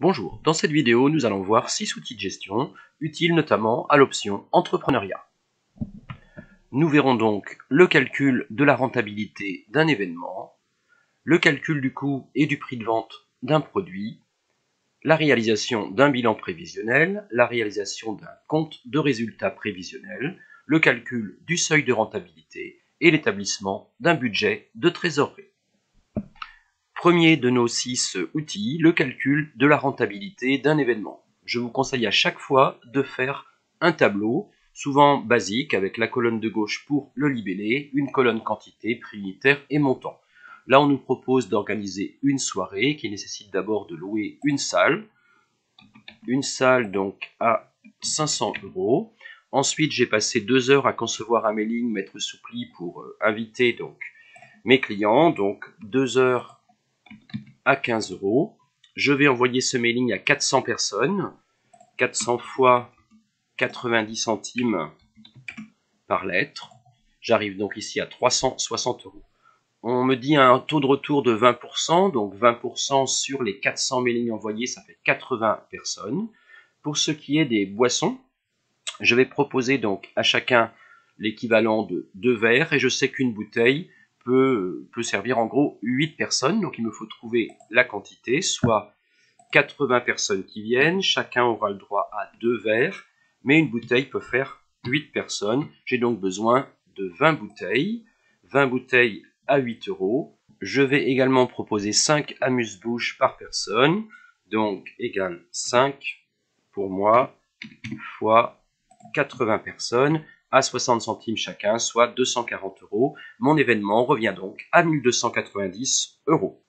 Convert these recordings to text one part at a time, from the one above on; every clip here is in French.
Bonjour, dans cette vidéo, nous allons voir 6 outils de gestion, utiles notamment à l'option Entrepreneuriat. Nous verrons donc le calcul de la rentabilité d'un événement, le calcul du coût et du prix de vente d'un produit, la réalisation d'un bilan prévisionnel, la réalisation d'un compte de résultat prévisionnel, le calcul du seuil de rentabilité et l'établissement d'un budget de trésorerie. Premier de nos 6 outils, le calcul de la rentabilité d'un événement. Je vous conseille à chaque fois de faire un tableau, souvent basique, avec la colonne de gauche pour le libellé, une colonne quantité, prix unitaire et montant. Là, on nous propose d'organiser une soirée qui nécessite d'abord de louer une salle donc à 500 €. Ensuite, j'ai passé 2 heures à concevoir un mailing, mettre sous pli pour inviter donc mes clients, donc 2 heures à 15 €. Je vais envoyer ce mailing à 400 personnes, 400 fois 90 centimes par lettre. J'arrive donc ici à 360 €. On me dit un taux de retour de 20%, donc 20% sur les 400 mailings envoyés, ça fait 80 personnes. Pour ce qui est des boissons, je vais proposer donc à chacun l'équivalent de 2 verres, et je sais qu'une bouteille peut servir en gros 8 personnes, donc il me faut trouver la quantité, soit 80 personnes qui viennent, chacun aura le droit à 2 verres, mais une bouteille peut faire 8 personnes. J'ai donc besoin de 20 bouteilles à 8 €. Je vais également proposer 5 amuse-bouches par personne, donc égale 5 pour moi fois 80 personnes à 60 centimes chacun, soit 240 €. Mon événement revient donc à 1290 €.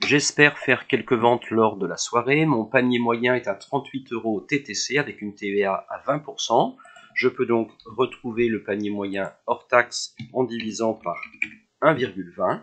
J'espère faire quelques ventes lors de la soirée. Mon panier moyen est à 38 € TTC avec une TVA à 20%. Je peux donc retrouver le panier moyen hors taxe en divisant par 1,20.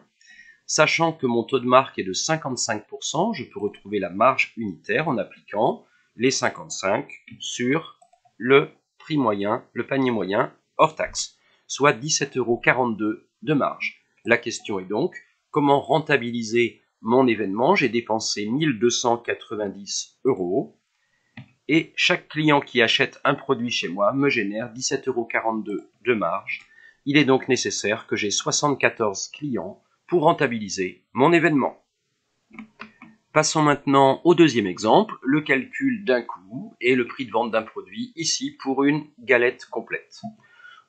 Sachant que mon taux de marque est de 55%, je peux retrouver la marge unitaire en appliquant les 55 sur le prix moyen, le panier moyen hors taxe, soit 17,42 € de marge. La question est donc, comment rentabiliser mon événement? J'ai dépensé 1290 € et chaque client qui achète un produit chez moi me génère 17,42 € de marge. Il est donc nécessaire que j'ai 74 clients pour rentabiliser mon événement. Passons maintenant au deuxième exemple, le calcul d'un coût et le prix de vente d'un produit, ici pour une galette complète.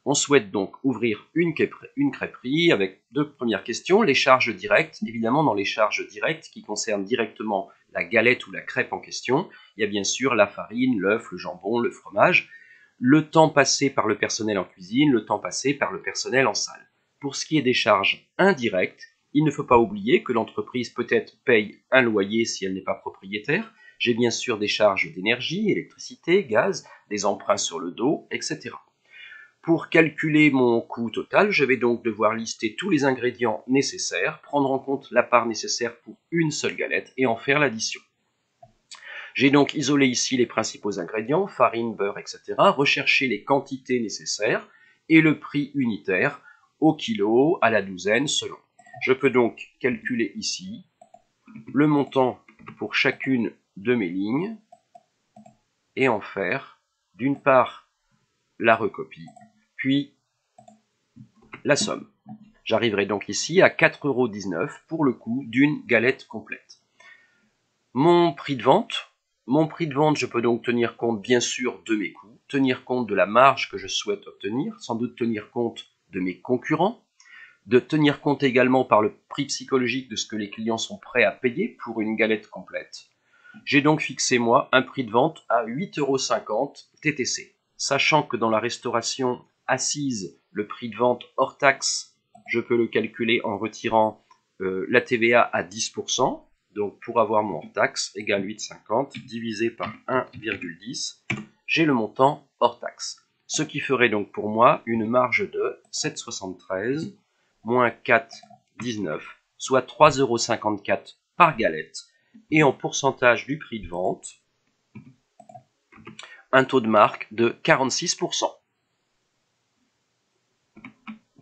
On souhaite donc ouvrir une crêperie avec 2 premières questions. Les charges directes, évidemment dans les charges directes qui concernent directement la galette ou la crêpe en question, il y a bien sûr la farine, l'œuf, le jambon, le fromage, le temps passé par le personnel en cuisine, le temps passé par le personnel en salle. Pour ce qui est des charges indirectes, il ne faut pas oublier que l'entreprise peut-être paye un loyer si elle n'est pas propriétaire. J'ai bien sûr des charges d'énergie, électricité, gaz, des emprunts sur le dos, etc. Pour calculer mon coût total, je vais donc devoir lister tous les ingrédients nécessaires, prendre en compte la part nécessaire pour une seule galette et en faire l'addition. J'ai donc isolé ici les principaux ingrédients, farine, beurre, etc., recherché les quantités nécessaires et le prix unitaire au kilo, à la douzaine, selon. Je peux donc calculer ici le montant pour chacune de mes lignes et en faire d'une part la recopie, puis la somme. J'arriverai donc ici à 4,19 € pour le coût d'une galette complète. Mon prix de vente, je peux donc tenir compte bien sûr de mes coûts, tenir compte de la marge que je souhaite obtenir, sans doute tenir compte de mes concurrents, de tenir compte également par le prix psychologique de ce que les clients sont prêts à payer pour une galette complète. J'ai donc fixé moi un prix de vente à 8,50 € TTC, sachant que dans la restauration assise, le prix de vente hors taxe, je peux le calculer en retirant la TVA à 10%. Donc pour avoir mon hors taxe égale 8,50 divisé par 1,10, j'ai le montant hors taxe. Ce qui ferait donc pour moi une marge de 7,73 moins 4,19, soit 3,54 € par galette. Et en pourcentage du prix de vente, un taux de marque de 46%.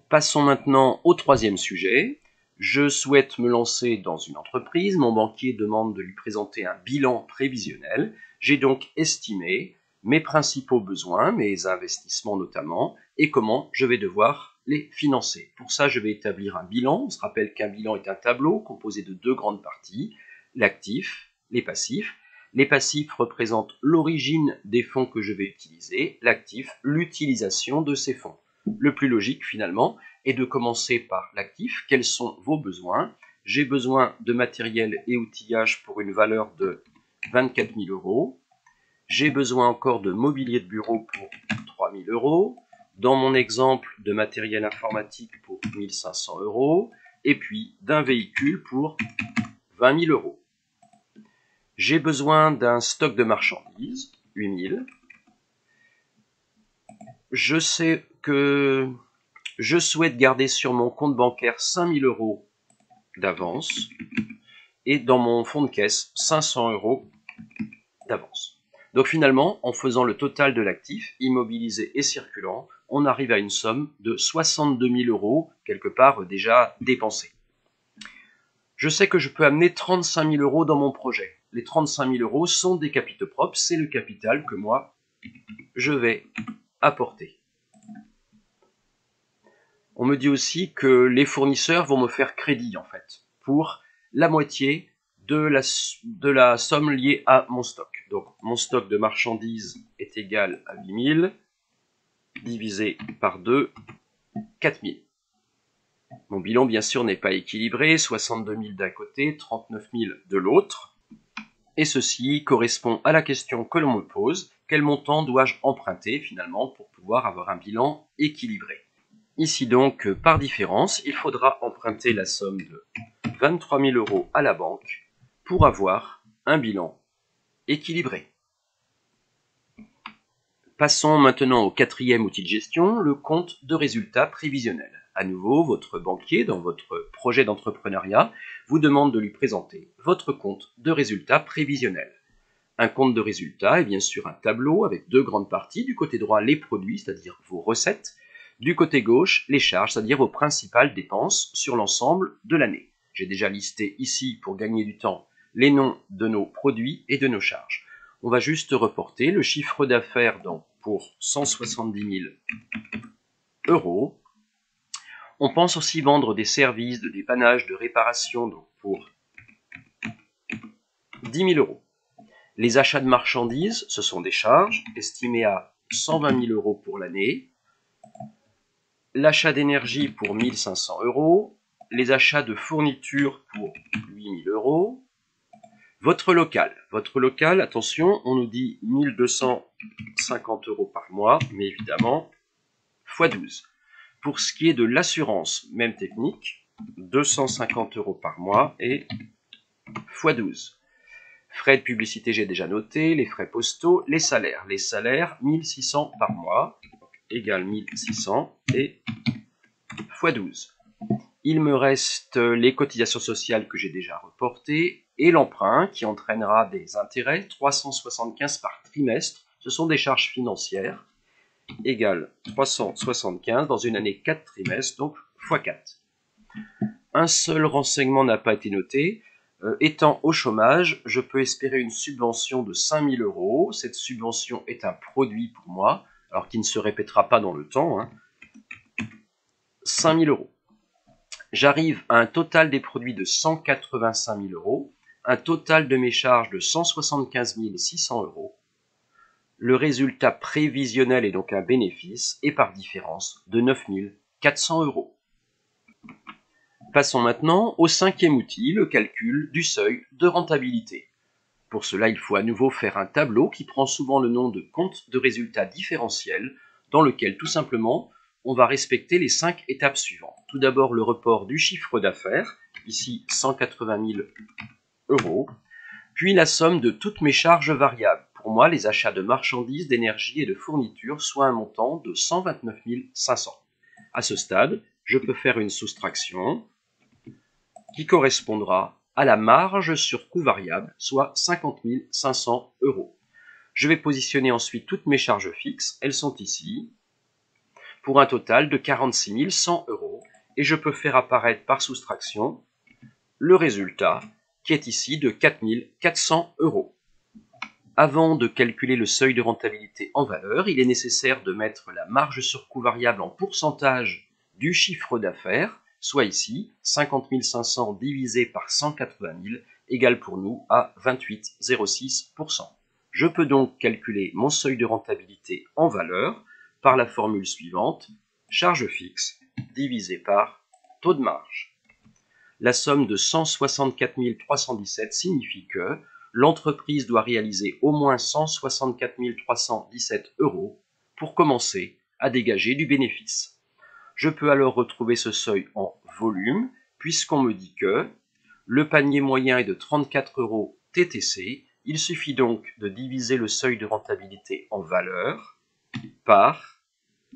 Passons maintenant au troisième sujet, Je souhaite me lancer dans une entreprise, mon banquier demande de lui présenter un bilan prévisionnel. J'ai donc estimé mes principaux besoins, mes investissements notamment, et comment je vais devoir les financer. Pour ça, je vais établir un bilan. On se rappelle qu'un bilan est un tableau composé de deux grandes parties, l'actif, les passifs. Les passifs représentent l'origine des fonds que je vais utiliser, l'actif, l'utilisation de ces fonds. Le plus logique finalement est de commencer par l'actif. Quels sont vos besoins? J'ai besoin de matériel et outillage pour une valeur de 24 000 euros. J'ai besoin encore de mobilier de bureau pour 3 000 euros. Dans mon exemple, de matériel informatique pour 1 500 euros. Et puis d'un véhicule pour 20 000 euros. J'ai besoin d'un stock de marchandises, 8 000. Je sais que je souhaite garder sur mon compte bancaire 5 000 euros d'avance et dans mon fonds de caisse 500 euros d'avance. Donc finalement, en faisant le total de l'actif, immobilisé et circulant, on arrive à une somme de 62 000 euros, quelque part déjà dépensés. Je sais que je peux amener 35 000 euros dans mon projet. Les 35 000 euros sont des capitaux propres, c'est le capital que moi, je vais apporter. On me dit aussi que les fournisseurs vont me faire crédit, en fait, pour la moitié de la somme liée à mon stock. Donc, mon stock de marchandises est égal à 8 000, divisé par 2, 4 000. Mon bilan, bien sûr, n'est pas équilibré, 62 000 d'un côté, 39 000 de l'autre. Et ceci correspond à la question que l'on me pose, quel montant dois-je emprunter, finalement, pour pouvoir avoir un bilan équilibré? Ici donc, par différence, il faudra emprunter la somme de 23 000 euros à la banque pour avoir un bilan équilibré. Passons maintenant au quatrième outil de gestion, le compte de résultat prévisionnel. À nouveau, votre banquier, dans votre projet d'entrepreneuriat, vous demande de lui présenter votre compte de résultat prévisionnel. Un compte de résultat est bien sûr un tableau avec deux grandes parties. Du côté droit, les produits, c'est-à-dire vos recettes. Du côté gauche, les charges, c'est-à-dire vos principales dépenses sur l'ensemble de l'année. J'ai déjà listé ici, pour gagner du temps, les noms de nos produits et de nos charges. On va juste reporter le chiffre d'affaires pour 170 000 euros. On pense aussi vendre des services de dépannage, de réparation donc pour 10 000 euros. Les achats de marchandises, ce sont des charges estimées à 120 000 euros pour l'année. L'achat d'énergie pour 1 500 euros. Les achats de fournitures pour 8 000 euros. Votre local, attention, on nous dit 1 250 euros par mois, mais évidemment, x 12. Pour ce qui est de l'assurance, même technique, 250 euros par mois et x 12. Frais de publicité, j'ai déjà noté, les frais postaux, les salaires. Les salaires, 1 600 par mois, égale 1 600 et x 12. Il me reste les cotisations sociales que j'ai déjà reportées et l'emprunt qui entraînera des intérêts, 375 par trimestre. Ce sont des charges financières, égale 375 dans une année 4 trimestres, donc x 4. Un seul renseignement n'a pas été noté. Étant au chômage, je peux espérer une subvention de 5 000 euros. Cette subvention est un produit pour moi, alors qui ne se répétera pas dans le temps. 5 000 euros. J'arrive à un total des produits de 185 000 euros, un total de mes charges de 175 600 euros. Le résultat prévisionnel est donc un bénéfice, et par différence, de 9 400 euros. Passons maintenant au cinquième outil, le calcul du seuil de rentabilité. Pour cela, il faut à nouveau faire un tableau qui prend souvent le nom de compte de résultat différentiel, dans lequel tout simplement on va respecter les 5 étapes suivantes. Tout d'abord le report du chiffre d'affaires, ici 180 000 euros, puis la somme de toutes mes charges variables. Pour moi, les achats de marchandises, d'énergie et de fournitures, soit un montant de 129 500. À ce stade, je peux faire une soustraction qui correspondra à la marge sur coût variable, soit 50 500 euros. Je vais positionner ensuite toutes mes charges fixes, elles sont ici, pour un total de 46 100 euros. et je peux faire apparaître par soustraction le résultat qui est ici de 4 400 €. Avant de calculer le seuil de rentabilité en valeur, il est nécessaire de mettre la marge sur coût variable en pourcentage du chiffre d'affaires, soit ici 50 500 divisé par 180 000 égale pour nous à 28,06%. Je peux donc calculer mon seuil de rentabilité en valeur par la formule suivante, charge fixe divisé par taux de marge. La somme de 164 317 signifie que l'entreprise doit réaliser au moins 164 317 € pour commencer à dégager du bénéfice. Je peux alors retrouver ce seuil en volume, puisqu'on me dit que le panier moyen est de 34 € TTC. Il suffit donc de diviser le seuil de rentabilité en valeur par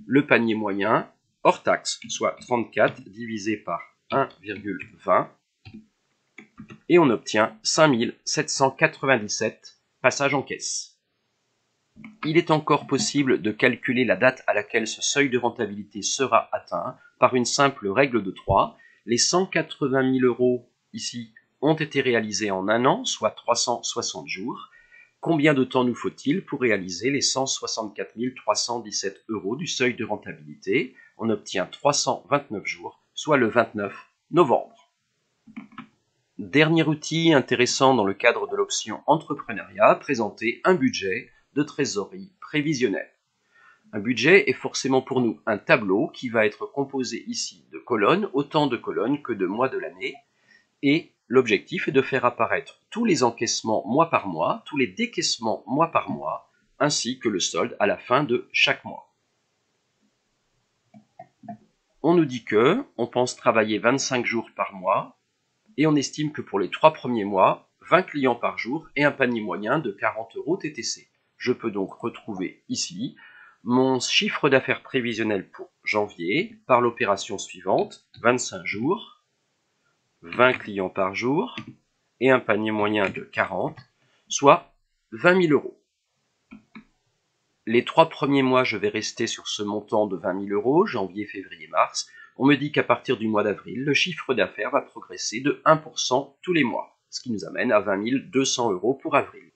le panier moyen hors taxe, soit 34 divisé par 1,20, et on obtient 5 797 passages en caisse. Il est encore possible de calculer la date à laquelle ce seuil de rentabilité sera atteint par une simple règle de 3. Les 180 000 € ici ont été réalisés en un an, soit 360 jours. Combien de temps nous faut-il pour réaliser les 164 317 € du seuil de rentabilité? On obtient 329 jours, soit le 29 novembre. Dernier outil intéressant dans le cadre de l'option entrepreneuriat, présenter un budget de trésorerie prévisionnelle. Un budget est forcément pour nous un tableau qui va être composé ici de colonnes, autant de colonnes que de mois de l'année, et l'objectif est de faire apparaître tous les encaissements mois par mois, tous les décaissements mois par mois, ainsi que le solde à la fin de chaque mois. On nous dit que on pense travailler 25 jours par mois, et on estime que pour les 3 premiers mois, 20 clients par jour et un panier moyen de 40 € TTC. Je peux donc retrouver ici mon chiffre d'affaires prévisionnel pour janvier par l'opération suivante, 25 jours, 20 clients par jour et un panier moyen de 40, soit 20 000 €. Les 3 premiers mois, je vais rester sur ce montant de 20 000 €, janvier, février, mars. On me dit qu'à partir du mois d'avril, le chiffre d'affaires va progresser de 1% tous les mois, ce qui nous amène à 20 200 € pour avril.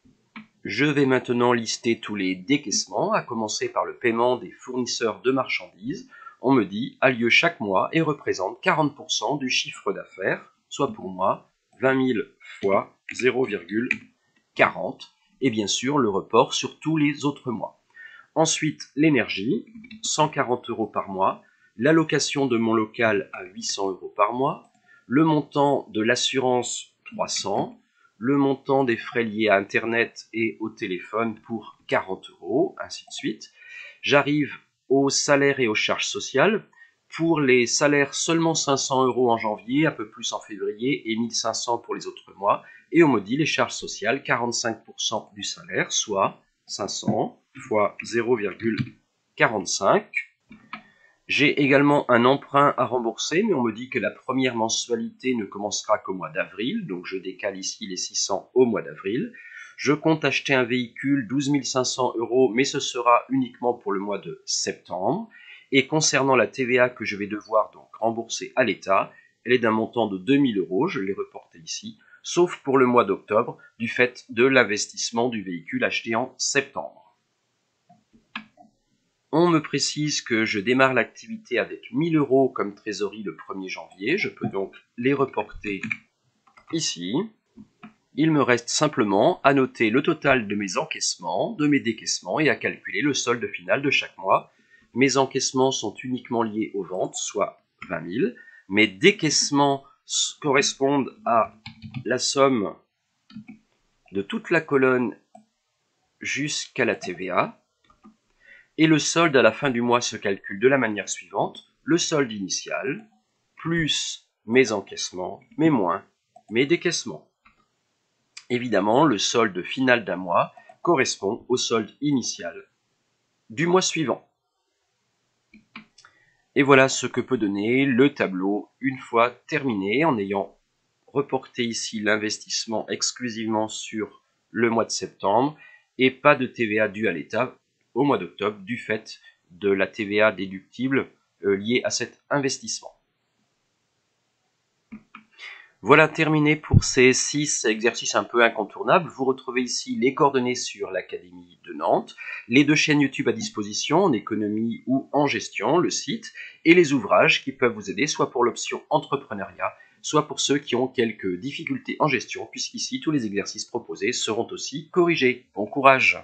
Je vais maintenant lister tous les décaissements, à commencer par le paiement des fournisseurs de marchandises. On me dit a lieu chaque mois et représente 40% du chiffre d'affaires, soit pour moi 20 000 fois 0,40, et bien sûr le report sur tous les autres mois. Ensuite, l'énergie, 140 € par mois, l'allocation de mon local à 800 € par mois, le montant de l'assurance 300, le montant des frais liés à Internet et au téléphone pour 40 €, ainsi de suite. J'arrive aux salaires et aux charges sociales. Pour les salaires, seulement 500 € en janvier, un peu plus en février et 1500 € pour les autres mois. Et on me dit les charges sociales, 45% du salaire, soit 500 fois 0,45. J'ai également un emprunt à rembourser, mais on me dit que la première mensualité ne commencera qu'au mois d'avril, donc je décale ici les 600 au mois d'avril. Je compte acheter un véhicule, 12 500 €, mais ce sera uniquement pour le mois de septembre. Et concernant la TVA que je vais devoir donc rembourser à l'État, elle est d'un montant de 2 000 €, je l'ai reporté ici, sauf pour le mois d'octobre, du fait de l'investissement du véhicule acheté en septembre. On me précise que je démarre l'activité avec 1 000 € comme trésorerie le 1er janvier. Je peux donc les reporter ici. Il me reste simplement à noter le total de mes encaissements, de mes décaissements et à calculer le solde final de chaque mois. Mes encaissements sont uniquement liés aux ventes, soit 20 000. Mes décaissements correspondent à la somme de toute la colonne jusqu'à la TVA. Et le solde à la fin du mois se calcule de la manière suivante, le solde initial, plus mes encaissements, mais moins mes décaissements. Évidemment, le solde final d'un mois correspond au solde initial du mois suivant. Et voilà ce que peut donner le tableau une fois terminé, en ayant reporté ici l'investissement exclusivement sur le mois de septembre et pas de TVA due à l'État au mois d'octobre du fait de la TVA déductible liée à cet investissement. Voilà terminé pour ces 6 exercices un peu incontournables. Vous retrouvez ici les coordonnées sur l'Académie de Nantes, les 2 chaînes YouTube à disposition, en économie ou en gestion, le site, et les ouvrages qui peuvent vous aider soit pour l'option entrepreneuriat, soit pour ceux qui ont quelques difficultés en gestion, puisqu'ici tous les exercices proposés seront aussi corrigés. Bon courage!